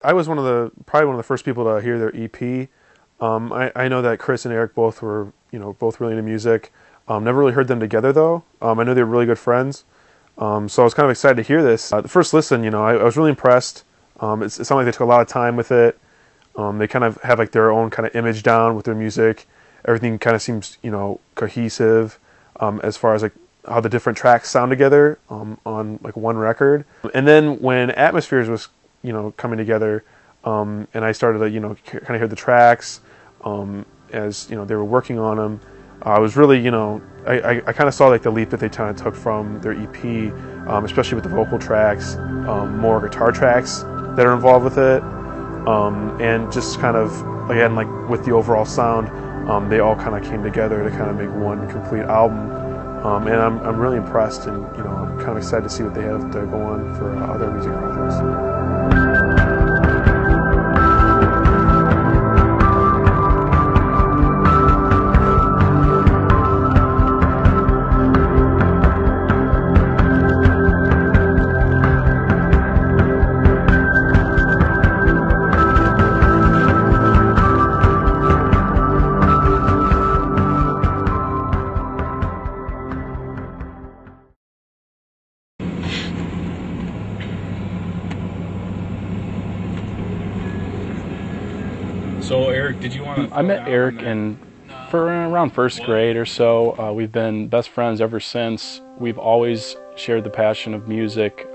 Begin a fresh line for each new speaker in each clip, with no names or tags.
I was probably one of the first people to hear their EP. I know that Chris and Eric both were, both really into music. Never really heard them together though. I know they were really good friends. So I was kind of excited to hear this. The first listen, I was really impressed. It sounded like they took a lot of time with it. They kind of have like their own kind of image down with their music. Everything kind of seems, cohesive as far as like how the different tracks sound together on like one record. And then when Atmospheres was, coming together, and I started to, kind of hear the tracks as, they were working on them. I was really, I kind of saw like the leap that they kind of took from their EP, especially with the vocal tracks, more guitar tracks that are involved with it, and just kind of, again, like with the overall sound, they all kind of came together to kind of make one complete album, and I'm really impressed, and I'm kind of excited to see what they have to go on for other music projects.
So Eric, did you want to?
I met Eric for around first grade or so. We've been best friends ever since. We've always shared the passion of music.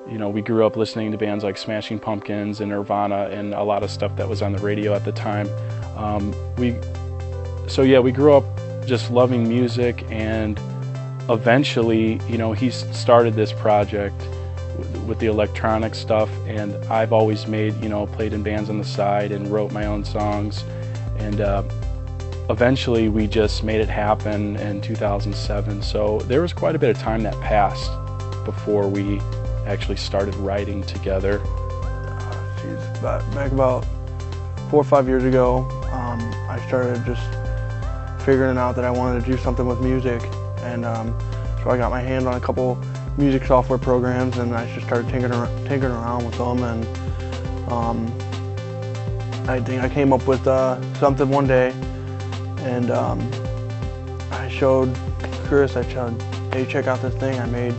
We grew up listening to bands like Smashing Pumpkins and Nirvana and a lot of stuff that was on the radio at the time. We grew up just loving music, and eventually, he started this project with the electronic stuff, and I've always played in bands on the side and wrote my own songs, and eventually we just made it happen in 2007. So there was quite a bit of time that passed before we actually started writing together.
Back about 4 or 5 years ago, I started just figuring out that I wanted to do something with music, and so I got my hand on a couple music software programs, and I just started tinkering around with them, and I think I came up with something one day, and I showed Chris, hey, check out this thing I made,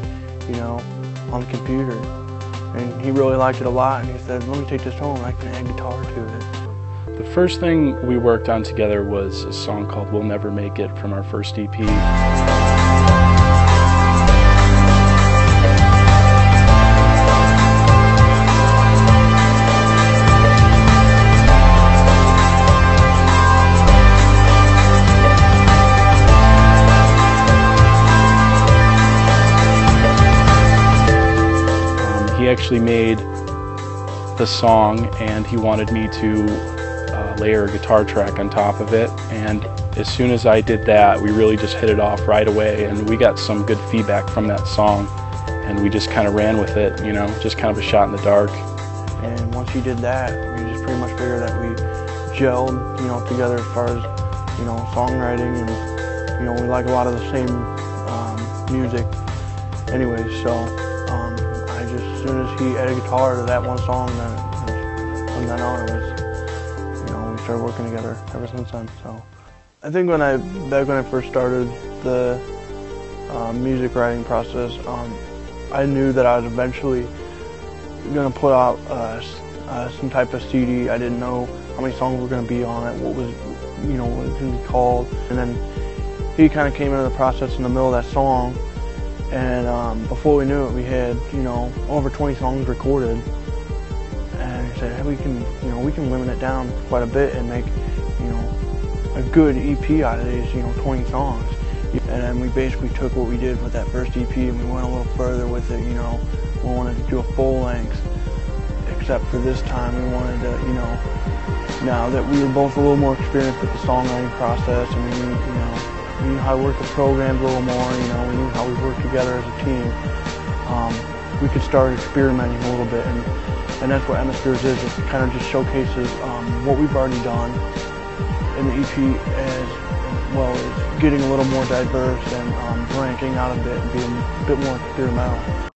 on the computer, and he really liked it a lot, and he said, let me take this home, I can add guitar to it.
The first thing we worked on together was a song called We'll Never Make It from our first EP. He actually made the song, and he wanted me to layer a guitar track on top of it, and as soon as I did that, we really just hit it off right away, and we got some good feedback from that song, and we just kind of ran with it, just kind of a shot in the dark.
And once he did that, we just pretty much figured that we gelled, together as far as, songwriting, and, we like a lot of the same music anyways, so as soon as he added guitar to that one song, then from then on it was, we started working together ever since then. So I think back when I first started the music writing process, I knew that I was eventually going to put out some type of CD. I didn't know how many songs were going to be on it, what was going to be called, and then he kind of came into the process in the middle of that song. And before we knew it, we had, over 20 songs recorded. And he said, hey, we can limit it down quite a bit and make, a good EP out of these, 20 songs. And then we basically took what we did with that first EP and we went a little further with it, we wanted to do a full length. Except for this time, we wanted to, now that we were both a little more experienced with the songwriting process, and we knew how to work the programs a little more, we knew how we worked together as a team. We could start experimenting a little bit, and that's what Atmospheres is. It kind of just showcases what we've already done in the EP, as well as getting a little more diverse and branching out a bit and being a bit more experimental.